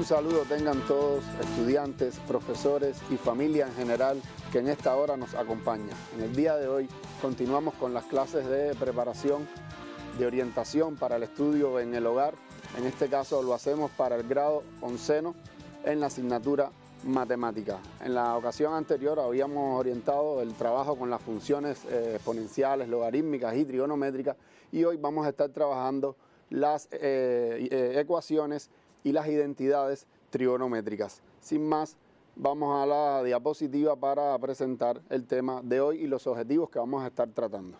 saludo tengan todos, estudiantes, profesores y familia en general que en esta hora nos acompaña. En el día de hoy continuamos con las clases de preparación, de orientación para el estudio en el hogar. En este caso lo hacemos para el grado onceno en la asignatura matemática. En la ocasión anterior habíamos orientado el trabajo con las funciones exponenciales, logarítmicas y trigonométricas, y hoy vamos a estar trabajando las ecuaciones y las identidades trigonométricas. Sin más, vamos a la diapositiva para presentar el tema de hoy y los objetivos que vamos a estar tratando.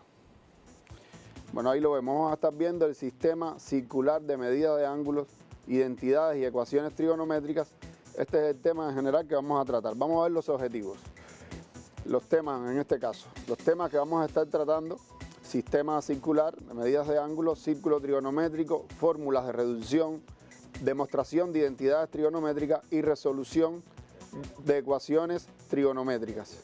Bueno, ahí lo vemos, vamos a estar viendo el sistema circular de medida de ángulos, identidades y ecuaciones trigonométricas. Este es el tema en general que vamos a tratar. Vamos a ver los objetivos, los temas en este caso. Los temas que vamos a estar tratando: sistema circular de medidas de ángulos, círculo trigonométrico, fórmulas de reducción, demostración de identidades trigonométricas y resolución de ecuaciones trigonométricas.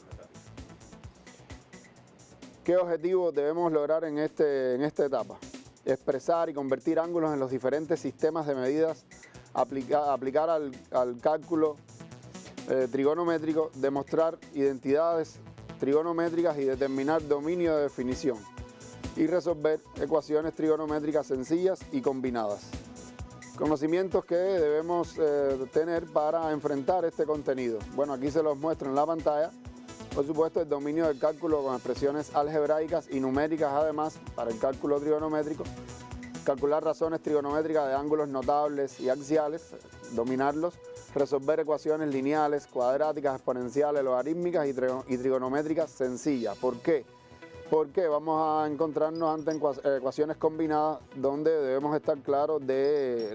¿Qué objetivos debemos lograr en esta etapa? Expresar y convertir ángulos en los diferentes sistemas de medidas, aplicar al cálculo trigonométrico, demostrar identidades trigonométricas y determinar dominio de definición, y resolver ecuaciones trigonométricas sencillas y combinadas. Conocimientos que debemos tener para enfrentar este contenido. Bueno, aquí se los muestro en la pantalla. Por supuesto, el dominio del cálculo con expresiones algebraicas y numéricas, además, para el cálculo trigonométrico. Calcular razones trigonométricas de ángulos notables y axiales, dominarlos. Resolver ecuaciones lineales, cuadráticas, exponenciales, logarítmicas y trigonométricas sencillas. ¿Por qué? Porque vamos a encontrarnos ante ecuaciones combinadas donde debemos estar claros de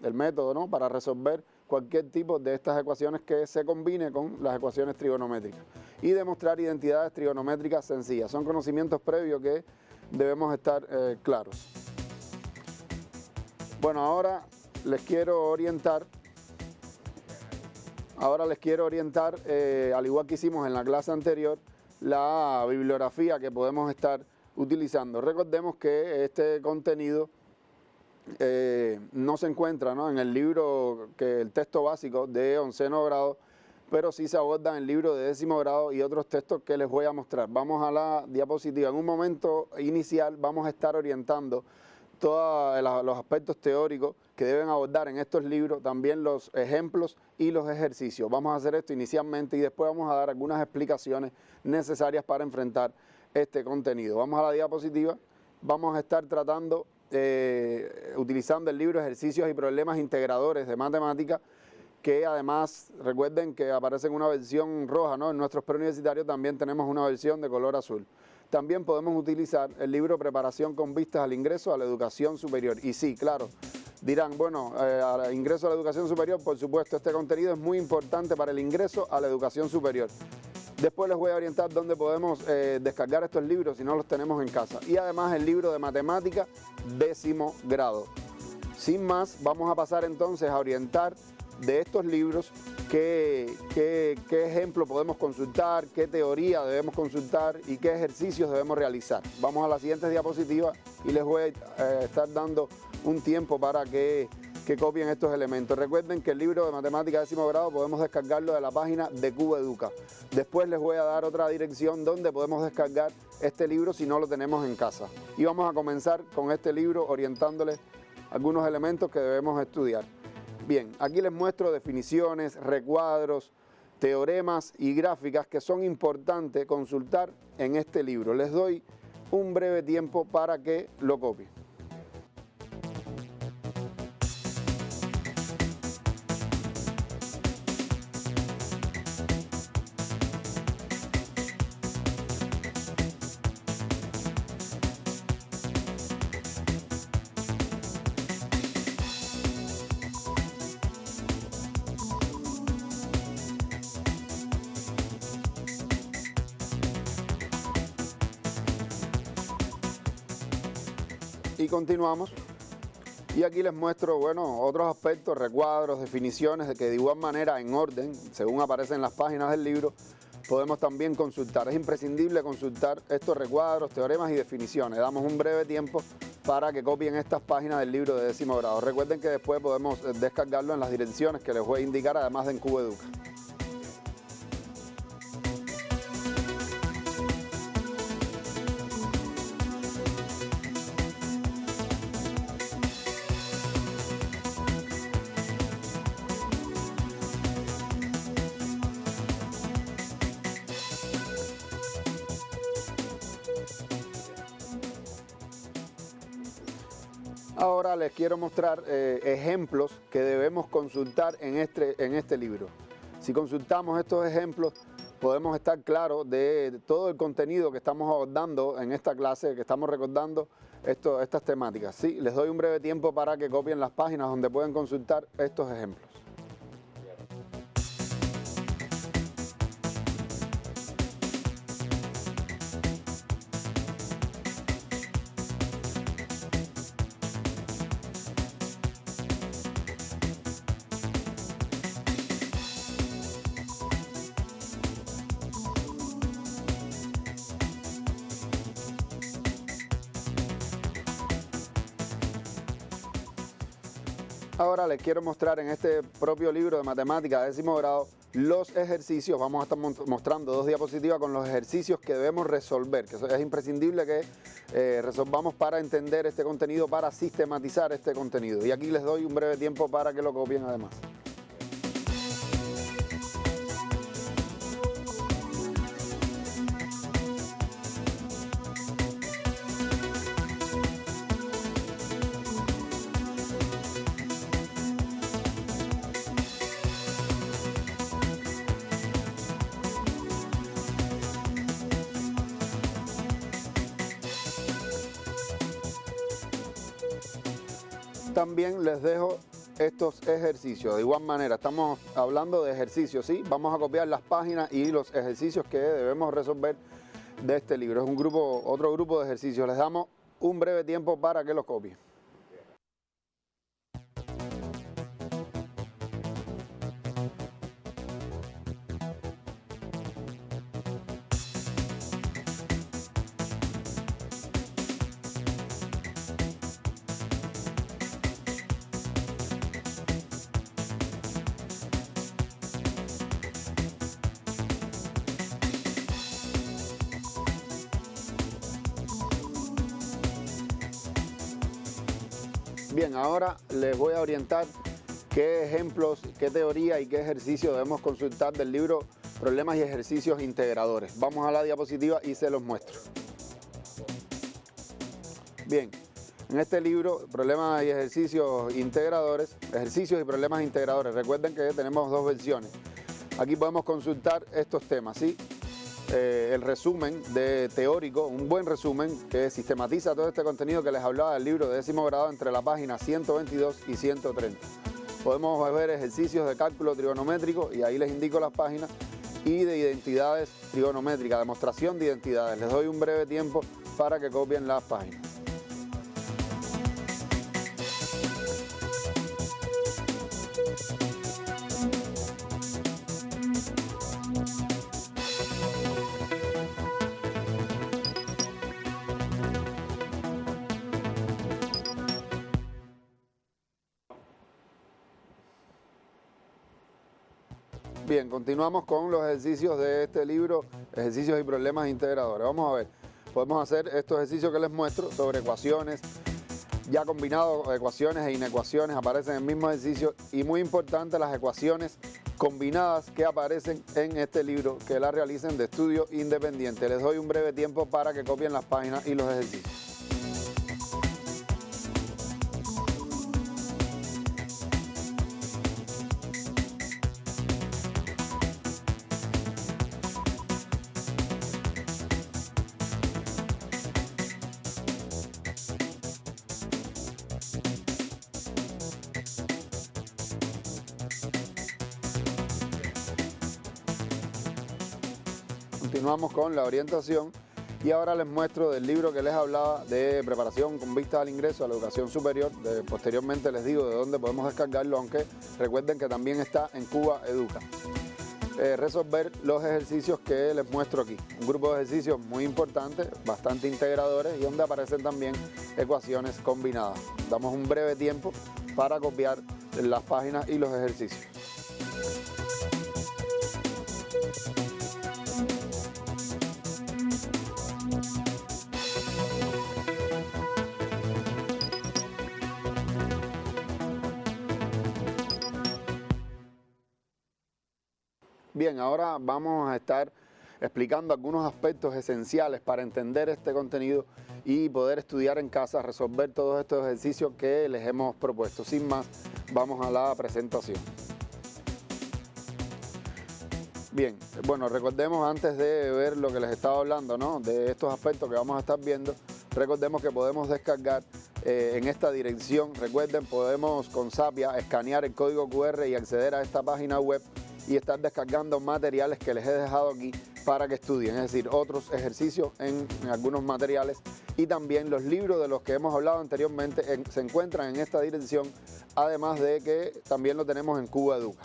el método, ¿no?, para resolver cualquier tipo de estas ecuaciones que se combine con las ecuaciones trigonométricas. Y demostrar identidades trigonométricas sencillas. Son conocimientos previos que debemos estar claros. Bueno, ahora les quiero orientar, al igual que hicimos en la clase anterior, la bibliografía que podemos estar utilizando. Recordemos que este contenido no se encuentra, ¿no?, en el libro, el texto básico de onceno grado, pero sí se aborda en el libro de 10º grado y otros textos que les voy a mostrar. Vamos a la diapositiva. En un momento inicial vamos a estar orientando todos los aspectos teóricos que deben abordar en estos libros, también los ejemplos y los ejercicios. Vamos a hacer esto inicialmente y después vamos a dar algunas explicaciones necesarias para enfrentar este contenido. Vamos a la diapositiva. Vamos a estar tratando, utilizando el libro Ejercicios y Problemas Integradores de Matemática, que además recuerden que aparece en una versión roja, ¿no? En nuestros preuniversitarios también tenemos una versión de color azul. También podemos utilizar el libro Preparación con vistas al ingreso a la educación superior. Y sí, claro, dirán, bueno, al ingreso a la educación superior, por supuesto, este contenido es muy importante para el ingreso a la educación superior. Después les voy a orientar dónde podemos descargar estos libros si no los tenemos en casa. Y además el libro de matemática 10º grado. Sin más, vamos a pasar entonces a orientar de estos libros qué ejemplo podemos consultar, qué teoría debemos consultar y qué ejercicios debemos realizar. Vamos a la siguiente diapositiva y les voy a estar dando un tiempo para que copien estos elementos. Recuerden que el libro de matemática 10º grado podemos descargarlo de la página de Cubeduca. Después les voy a dar otra dirección donde podemos descargar este libro si no lo tenemos en casa. Y vamos a comenzar con este libro orientándoles algunos elementos que debemos estudiar. Bien, aquí les muestro definiciones, recuadros, teoremas y gráficas que son importantes consultar en este libro. Les doy un breve tiempo para que lo copien. Y continuamos. Y aquí les muestro, bueno, otros aspectos, recuadros, definiciones, de que de igual manera, en orden, según aparecen en las páginas del libro, podemos también consultar. Es imprescindible consultar estos recuadros, teoremas y definiciones. Damos un breve tiempo para que copien estas páginas del libro de 10º grado. Recuerden que después podemos descargarlo en las direcciones que les voy a indicar, además de en Cuba Educa. Ahora les quiero mostrar ejemplos que debemos consultar en este libro. Si consultamos estos ejemplos, podemos estar claros de todo el contenido que estamos abordando en esta clase, que estamos recordando estas temáticas. Sí, les doy un breve tiempo para que copien las páginas donde pueden consultar estos ejemplos. Ahora les quiero mostrar en este propio libro de matemáticas de 10º grado los ejercicios. Vamos a estar mostrando 2 diapositivas con los ejercicios que debemos resolver, que es imprescindible que resolvamos para entender este contenido, para sistematizar este contenido. Y aquí les doy un breve tiempo para que lo copien además. También les dejo estos ejercicios. De igual manera, estamos hablando de ejercicios, ¿sí? Vamos a copiar las páginas y los ejercicios que debemos resolver de este libro. Es otro grupo de ejercicios. Les damos un breve tiempo para que los copien. Bien, ahora les voy a orientar qué ejemplos, qué teoría y qué ejercicio debemos consultar del libro Problemas y Ejercicios Integradores. Vamos a la diapositiva y se los muestro. Bien, en este libro, Problemas y Ejercicios Integradores, Ejercicios y Problemas Integradores. Recuerden que tenemos 2 versiones. Aquí podemos consultar estos temas, ¿sí? El resumen teórico, un buen resumen que sistematiza todo este contenido que les hablaba del libro de 10º grado entre la página 122 y 130. Podemos ver ejercicios de cálculo trigonométrico y ahí les indico las páginas, y de identidades trigonométricas, demostración de identidades. Les doy un breve tiempo para que copien las páginas. Bien, continuamos con los ejercicios de este libro, Ejercicios y Problemas Integradores. Vamos a ver, podemos hacer estos ejercicios que les muestro sobre ecuaciones, ya combinados, ecuaciones e inecuaciones aparecen en el mismo ejercicio, y muy importante las ecuaciones combinadas que aparecen en este libro, que las realicen de estudio independiente. Les doy un breve tiempo para que copien las páginas y los ejercicios. Continuamos con la orientación y ahora les muestro del libro que les hablaba de preparación con vista al ingreso a la educación superior. Posteriormente les digo de dónde podemos descargarlo, aunque recuerden que también está en Cuba Educa. resolver los ejercicios que les muestro aquí. Un grupo de ejercicios muy importante, bastante integradores y donde aparecen también ecuaciones combinadas. Damos un breve tiempo para copiar las páginas y los ejercicios. Bien, ahora vamos a estar explicando algunos aspectos esenciales para entender este contenido y poder estudiar en casa, resolver todos estos ejercicios que les hemos propuesto. Sin más, vamos a la presentación. Bien, bueno, recordemos antes de ver lo que les estaba hablando, ¿no?, de estos aspectos que vamos a estar viendo, recordemos que podemos descargar en esta dirección. Recuerden, podemos con Sapia escanear el código QR y acceder a esta página web y estar descargando materiales que les he dejado aquí para que estudien, es decir, otros ejercicios en algunos materiales, y también los libros de los que hemos hablado anteriormente se encuentran en esta dirección, además de que también lo tenemos en Cuba Educa.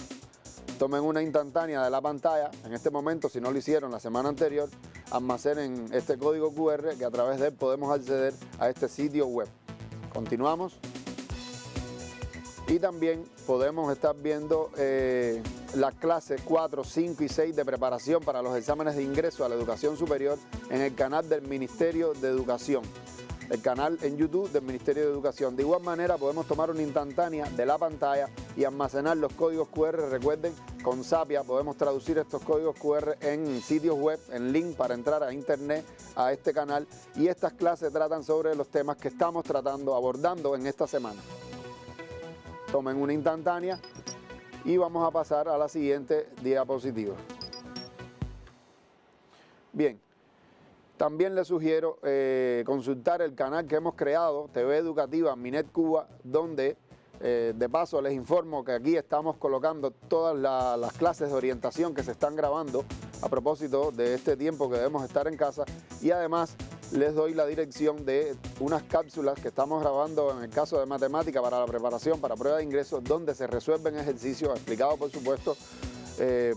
Tomen una instantánea de la pantalla, en este momento, si no lo hicieron la semana anterior, almacenen este código QR que a través de él podemos acceder a este sitio web. Continuamos. Y también podemos estar viendo las clases 4, 5 y 6 de preparación para los exámenes de ingreso a la educación superior en el canal del Ministerio de Educación, el canal en YouTube del Ministerio de Educación. De igual manera podemos tomar una instantánea de la pantalla y almacenar los códigos QR. Recuerden, con Sapia podemos traducir estos códigos QR en sitios web, en link para entrar a internet, a este canal, y estas clases tratan sobre los temas que estamos abordando en esta semana. Tomen una instantánea y vamos a pasar a la siguiente diapositiva. Bien, también les sugiero consultar el canal que hemos creado, TV Educativa Minet Cuba, donde de paso les informo que aquí estamos colocando todas las clases de orientación que se están grabando a propósito de este tiempo que debemos estar en casa, y además les doy la dirección de unas cápsulas que estamos grabando en el caso de matemática para la preparación para prueba de ingreso, donde se resuelven ejercicios explicados por supuesto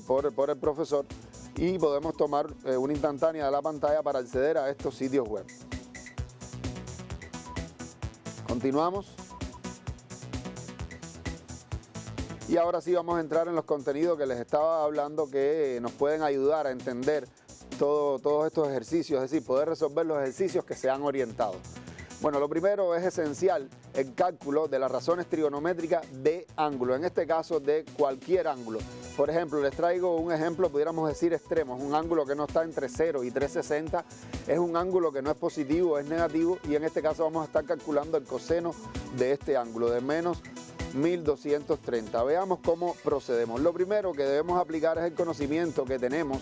por el profesor, y podemos tomar una instantánea de la pantalla para acceder a estos sitios web. Continuamos. Y ahora sí vamos a entrar en los contenidos que les estaba hablando, que nos pueden ayudar a entender todos estos ejercicios, es decir, poder resolver los ejercicios que se han orientado. Bueno, lo primero es esencial el cálculo de las razones trigonométricas de ángulo, en este caso de cualquier ángulo. Por ejemplo, les traigo un ejemplo, pudiéramos decir extremos, un ángulo que no está entre 0 y 360, es un ángulo que no es positivo, es negativo, y en este caso vamos a estar calculando el coseno de este ángulo, de menos 1230. Veamos cómo procedemos. Lo primero que debemos aplicar es el conocimiento que tenemos,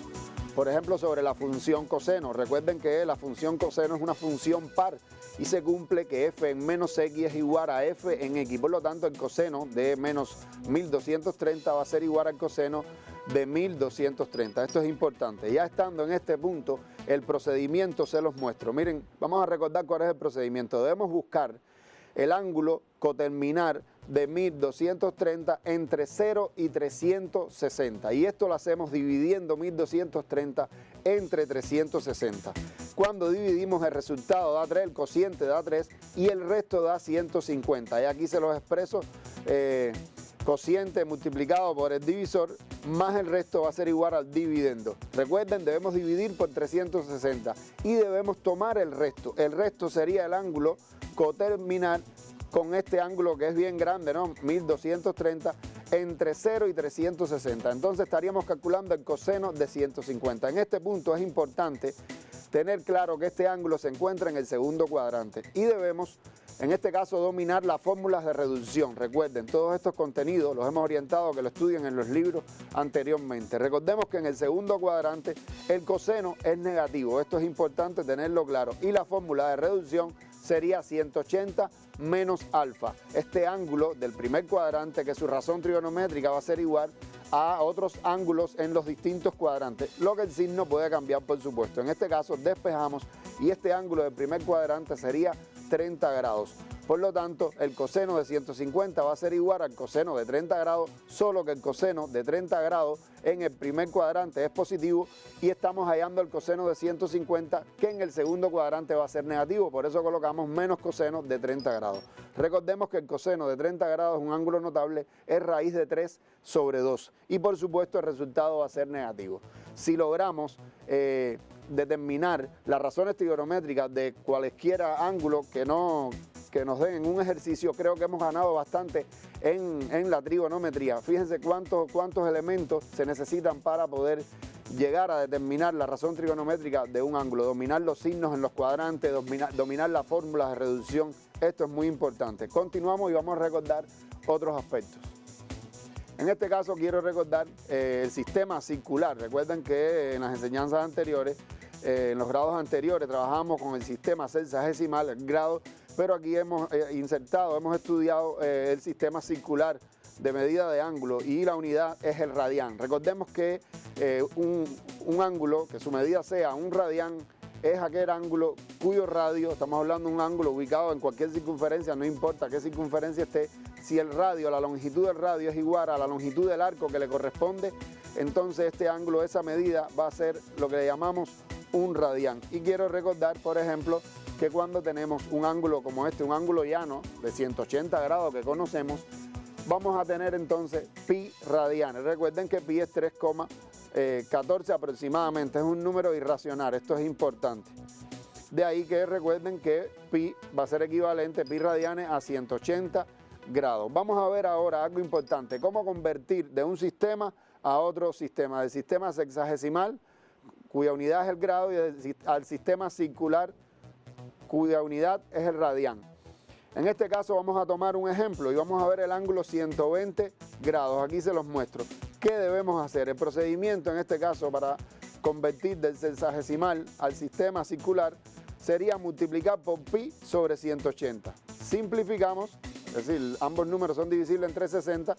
por ejemplo, sobre la función coseno. Recuerden que la función coseno es una función par y se cumple que f en menos x es igual a f en x. Por lo tanto, el coseno de menos 1230 va a ser igual al coseno de 1230. Esto es importante. Ya estando en este punto, el procedimiento se los muestro. Miren, vamos a recordar cuál es el procedimiento. Debemos buscar el ángulo coterminar de 1230 entre 0 y 360, y esto lo hacemos dividiendo 1230 entre 360. Cuando dividimos, el resultado da 3, el cociente da 3 y el resto da 150, y aquí se los expreso, cociente multiplicado por el divisor más el resto va a ser igual al dividendo. Recuerden, debemos dividir por 360 y debemos tomar el resto. El resto sería el ángulo coterminar con este ángulo que es bien grande, ¿no? 1230 entre 0 y 360. Entonces estaríamos calculando el coseno de 150. En este punto es importante tener claro que este ángulo se encuentra en el segundo cuadrante y debemos, en este caso, dominar las fórmulas de reducción. Recuerden, todos estos contenidos los hemos orientado a que lo estudien en los libros anteriormente. Recordemos que en el segundo cuadrante el coseno es negativo. Esto es importante tenerlo claro. Y la fórmula de reducción sería 180 menos alfa. Este ángulo del primer cuadrante, que su razón trigonométrica va a ser igual a otros ángulos en los distintos cuadrantes, lo que el signo puede cambiar, por supuesto. En este caso despejamos y este ángulo del primer cuadrante sería 30 grados. Por lo tanto, el coseno de 150 va a ser igual al coseno de 30 grados, solo que el coseno de 30 grados en el primer cuadrante es positivo y estamos hallando el coseno de 150 que en el segundo cuadrante va a ser negativo, por eso colocamos menos coseno de 30 grados. Recordemos que el coseno de 30 grados es un ángulo notable, es raíz de 3 sobre 2 y por supuesto el resultado va a ser negativo. Si logramos determinar las razones trigonométricas de cualesquiera ángulo que nos den en un ejercicio, creo que hemos ganado bastante en la trigonometría. Fíjense cuántos elementos se necesitan para poder llegar a determinar la razón trigonométrica de un ángulo, dominar los signos en los cuadrantes, dominar las fórmulas de reducción. Esto es muy importante. Continuamos y vamos a recordar otros aspectos. En este caso quiero recordar el sistema circular. Recuerden que en las enseñanzas anteriores, en los grados anteriores, trabajamos con el sistema sexagesimal, el grado, pero aquí hemos hemos estudiado el sistema circular de medida de ángulo y la unidad es el radián. Recordemos que un ángulo, que su medida sea un radián, es aquel ángulo cuyo radio, estamos hablando de un ángulo ubicado en cualquier circunferencia, no importa qué circunferencia esté, si el radio, la longitud del radio es igual a la longitud del arco que le corresponde, entonces este ángulo, esa medida, va a ser lo que le llamamos un radián. Y quiero recordar, por ejemplo, que cuando tenemos un ángulo como este, un ángulo llano de 180 grados que conocemos, vamos a tener entonces pi radianes. Recuerden que pi es 3,14 aproximadamente, es un número irracional, esto es importante. De ahí que recuerden que pi va a ser equivalente, pi radianes, a 180 grados. Vamos a ver ahora algo importante, cómo convertir de un sistema a otro sistema, del sistema sexagesimal, cuya unidad es el grado, y al sistema circular, cuya unidad es el radián. En este caso vamos a tomar un ejemplo y vamos a ver el ángulo 120 grados. Aquí se los muestro. ¿Qué debemos hacer? El procedimiento en este caso para convertir del sexagesimal al sistema circular sería multiplicar por pi sobre 180. Simplificamos, es decir, ambos números son divisibles entre 60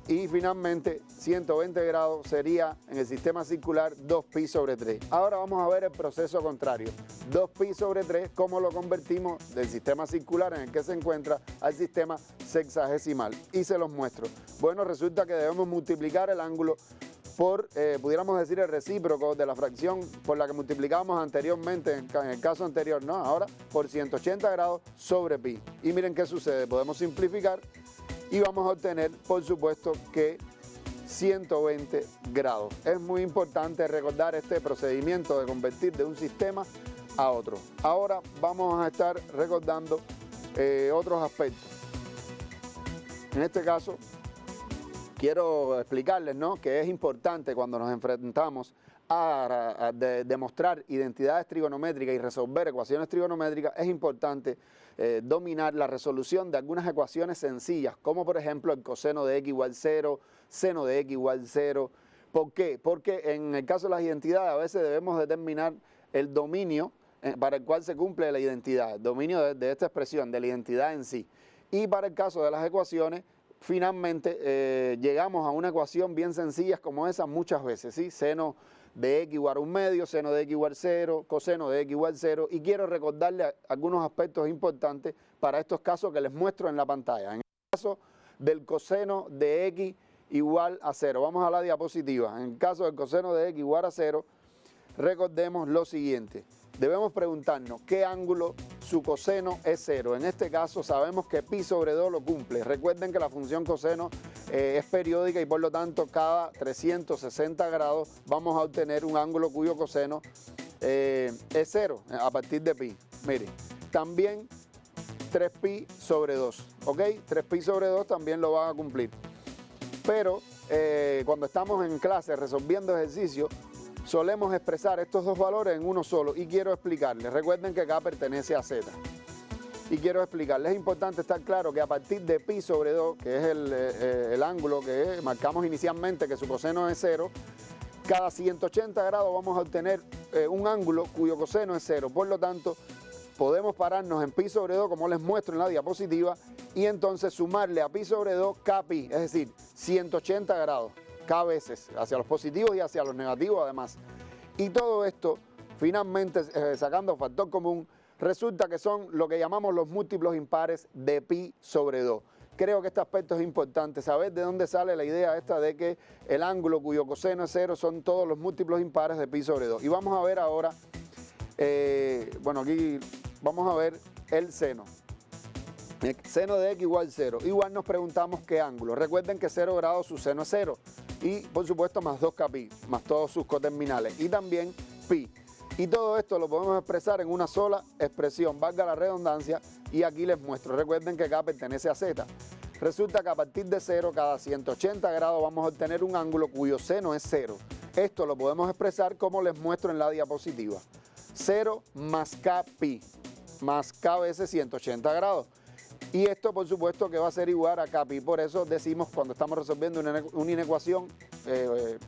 y finalmente 120 grados sería en el sistema circular 2pi sobre 3. Ahora vamos a ver el proceso contrario. 2pi sobre 3, cómo lo convertimos del sistema circular en el que se encuentra al sistema sexagesimal. Y se los muestro. Bueno, resulta que debemos multiplicar el ángulo por, pudiéramos decir, el recíproco de la fracción por la que multiplicábamos anteriormente, en el caso anterior, ¿no? Ahora por 180 grados sobre pi. Y miren qué sucede, podemos simplificar y vamos a obtener, por supuesto, que 120 grados. Es muy importante recordar este procedimiento de convertir de un sistema a otro. Ahora vamos a estar recordando otros aspectos. En este caso, quiero explicarles, ¿no?, que es importante cuando nos enfrentamos a demostrar identidades trigonométricas y resolver ecuaciones trigonométricas, es importante dominar la resolución de algunas ecuaciones sencillas, como por ejemplo el coseno de x igual 0, seno de x igual 0. ¿Por qué? Porque en el caso de las identidades a veces debemos determinar el dominio para el cual se cumple la identidad, el dominio de esta expresión, de la identidad en sí. Y para el caso de las ecuaciones, finalmente llegamos a una ecuación bien sencilla como esa muchas veces, ¿sí? Seno de x igual a 1/2, seno de x igual 0, coseno de x igual 0, y quiero recordarles algunos aspectos importantes para estos casos que les muestro en la pantalla. En el caso del coseno de x igual a 0, vamos a la diapositiva. En el caso del coseno de x igual a 0, recordemos lo siguiente. Debemos preguntarnos qué ángulo su coseno es 0. En este caso sabemos que pi sobre 2 lo cumple. Recuerden que la función coseno es periódica y por lo tanto cada 360 grados vamos a obtener un ángulo cuyo coseno es 0 a partir de pi. Miren, también 3pi sobre 2, ¿ok? 3pi sobre 2 también lo van a cumplir. Pero cuando estamos en clase resolviendo ejercicios, solemos expresar estos dos valores en uno solo y quiero explicarles. Recuerden que K pertenece a Z. Y quiero explicarles, es importante estar claro que a partir de pi sobre 2, que es el ángulo que marcamos inicialmente, que su coseno es 0, cada 180 grados vamos a obtener un ángulo cuyo coseno es 0. Por lo tanto, podemos pararnos en pi sobre 2, como les muestro en la diapositiva, y entonces sumarle a pi sobre 2 kpi, es decir, 180 grados. K veces, hacia los positivos y hacia los negativos además. Y todo esto, finalmente, sacando factor común, Resulta que son lo que llamamos los múltiplos impares de pi sobre 2. Creo que este aspecto es importante, saber de dónde sale la idea esta de que el ángulo cuyo coseno es 0 son todos los múltiplos impares de pi sobre 2. Y vamos a ver ahora, bueno, aquí vamos a ver el seno. El seno de x igual 0. Igual nos preguntamos qué ángulo. Recuerden que 0 grados su seno es 0. Y por supuesto más 2k pi, más todos sus coterminales. Y también pi. Y todo esto lo podemos expresar en una sola expresión, valga la redundancia, y aquí les muestro. Recuerden que k pertenece a z. Resulta que a partir de 0, cada 180 grados vamos a obtener un ángulo cuyo seno es 0. Esto lo podemos expresar como les muestro en la diapositiva. 0 más k pi, más k veces 180 grados. Y esto por supuesto que va a ser igual a k pi. Por eso decimos cuando estamos resolviendo una inecuación,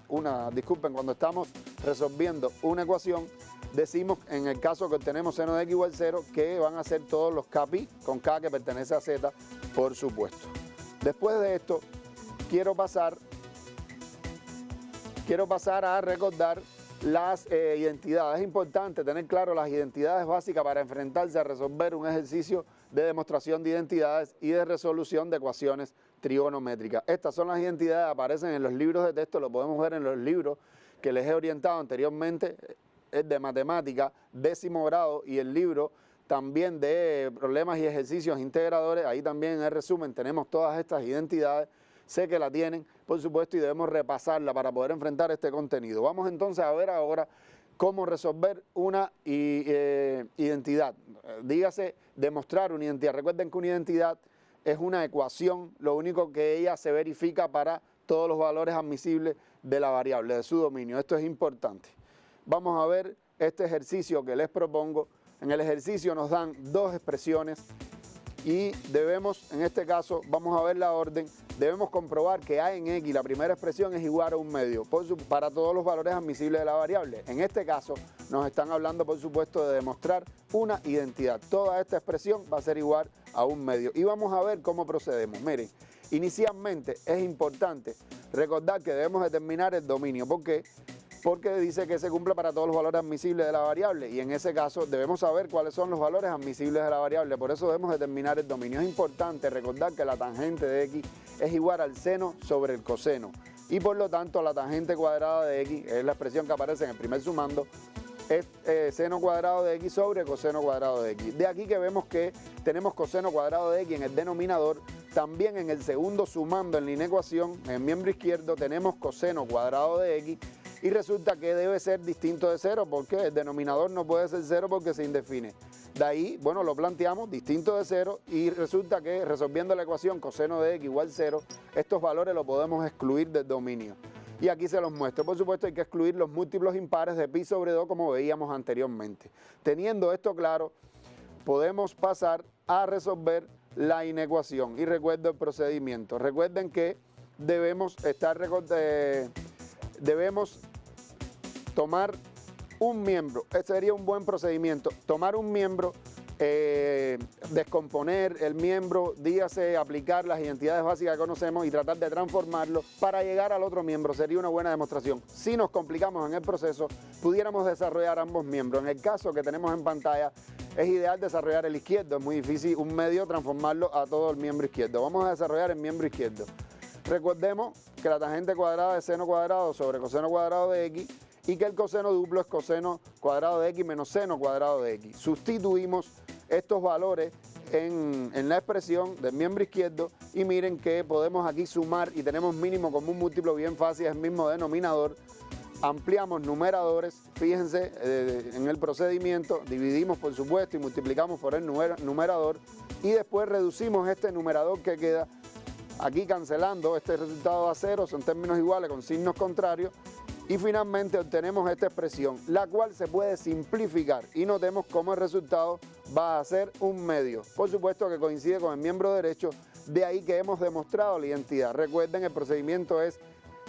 cuando estamos resolviendo una ecuación, decimos en el caso que obtenemos seno de x igual 0 que van a ser todos los k pi, con k que pertenece a z, por supuesto. Después de esto, quiero pasar a recordar las identidades. Es importante tener claro las identidades básicas para enfrentarse a resolver un ejercicio de demostración de identidades y de resolución de ecuaciones trigonométricas. Estas son las identidades que aparecen en los libros de texto, lo podemos ver en los libros que les he orientado anteriormente, es de matemática, 10º grado, y el libro también de problemas y ejercicios integradores. Ahí también en el resumen tenemos todas estas identidades. Sé que la tienen, por supuesto, y debemos repasarla para poder enfrentar este contenido. Vamos entonces a ver ahora cómo resolver una identidad. Dígase, demostrar una identidad. Recuerden que una identidad es una ecuación, lo único que ella se verifica para todos los valores admisibles de la variable, de su dominio. Esto es importante. Vamos a ver este ejercicio que les propongo. En el ejercicio nos dan dos expresiones y debemos, en este caso, vamos a ver la orden, debemos comprobar que a en x, la primera expresión, es igual a un medio para todos los valores admisibles de la variable. En este caso, nos están hablando, por supuesto, de demostrar una identidad. Toda esta expresión va a ser igual a un medio. Y vamos a ver cómo procedemos. Miren, inicialmente es importante recordar que debemos determinar el dominio. ¿Por qué? Porque dice que se cumple para todos los valores admisibles de la variable, y en ese caso debemos saber cuáles son los valores admisibles de la variable. Por eso debemos determinar el dominio. Es importante recordar que la tangente de x es igual al seno sobre el coseno, y por lo tanto la tangente cuadrada de x, es la expresión que aparece en el primer sumando, es seno cuadrado de x sobre coseno cuadrado de x. De aquí que vemos que tenemos coseno cuadrado de x en el denominador. También en el segundo sumando en la inecuación, en el miembro izquierdo, tenemos coseno cuadrado de x. Y resulta que debe ser distinto de 0, porque el denominador no puede ser 0 porque se indefine. De ahí, bueno, lo planteamos distinto de 0, y resulta que resolviendo la ecuación coseno de x igual 0, estos valores los podemos excluir del dominio. Y aquí se los muestro. Por supuesto hay que excluir los múltiplos impares de pi sobre 2 como veíamos anteriormente. Teniendo esto claro, podemos pasar a resolver la inecuación. Y recuerdo el procedimiento. Recuerden que debemos tomar un miembro. Este sería un buen procedimiento. Tomar un miembro, descomponer el miembro, dígase aplicar las identidades básicas que conocemos y tratar de transformarlo para llegar al otro miembro. Sería una buena demostración. Si nos complicamos en el proceso, pudiéramos desarrollar ambos miembros. En el caso que tenemos en pantalla, es ideal desarrollar el izquierdo. Es muy difícil un medio transformarlo a todo el miembro izquierdo. Vamos a desarrollar el miembro izquierdo. Recordemos que la tangente cuadrada es seno cuadrado sobre coseno cuadrado de x, y que el coseno duplo es coseno cuadrado de x menos seno cuadrado de x. Sustituimos estos valores en la expresión del miembro izquierdo, y miren que podemos aquí sumar y tenemos mínimo común múltiplo bien fácil, es el mismo denominador. Ampliamos numeradores, fíjense en el procedimiento, dividimos por supuesto y multiplicamos por el numerador, y después reducimos este numerador que queda aquí cancelando este resultado a 0, son términos iguales con signos contrarios, y finalmente obtenemos esta expresión, la cual se puede simplificar, y notemos cómo el resultado va a ser un medio. Por supuesto que coincide con el miembro derecho, de ahí que hemos demostrado la identidad. Recuerden, el procedimiento es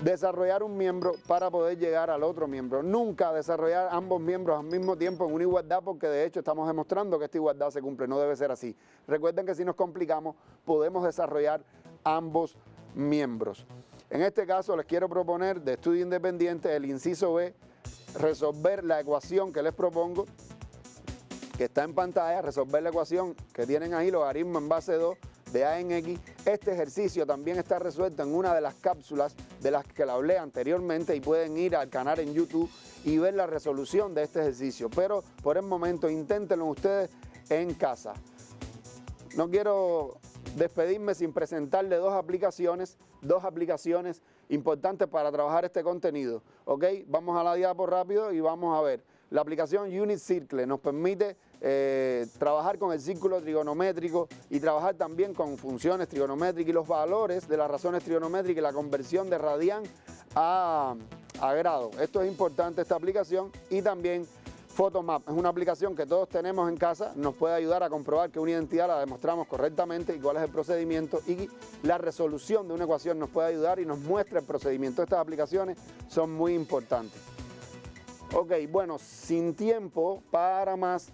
desarrollar un miembro para poder llegar al otro miembro. Nunca desarrollar ambos miembros al mismo tiempo en una igualdad, porque de hecho estamos demostrando que esta igualdad se cumple, no debe ser así. Recuerden que si nos complicamos podemos desarrollar ambos miembros. En este caso les quiero proponer de estudio independiente el inciso B, resolver la ecuación que les propongo, que está en pantalla, resolver la ecuación que tienen ahí, logaritmo en base 2 de a en x. Este ejercicio también está resuelto en una de las cápsulas de las que le hablé anteriormente y pueden ir al canal en YouTube y ver la resolución de este ejercicio. Pero por el momento inténtenlo ustedes en casa. No quiero despedirme sin presentarle dos aplicaciones importantes para trabajar este contenido. ¿Ok? Vamos a la diapo rápido y vamos a ver. La aplicación Unit Circle nos permite trabajar con el círculo trigonométrico y trabajar también con funciones trigonométricas y los valores de las razones trigonométricas y la conversión de radian a grado. Esto es importante, esta aplicación. Y también Photomap es una aplicación que todos tenemos en casa, nos puede ayudar a comprobar que una identidad la demostramos correctamente y cuál es el procedimiento, y la resolución de una ecuación nos puede ayudar y nos muestra el procedimiento. Estas aplicaciones son muy importantes. Ok, bueno, sin tiempo para más,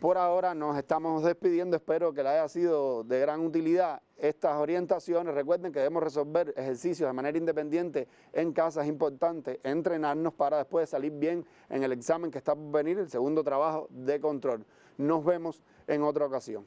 por ahora nos estamos despidiendo. Espero que les haya sido de gran utilidad estas orientaciones. Recuerden que debemos resolver ejercicios de manera independiente en casa. Es importante entrenarnos para después salir bien en el examen que está por venir, el segundo trabajo de control. Nos vemos en otra ocasión.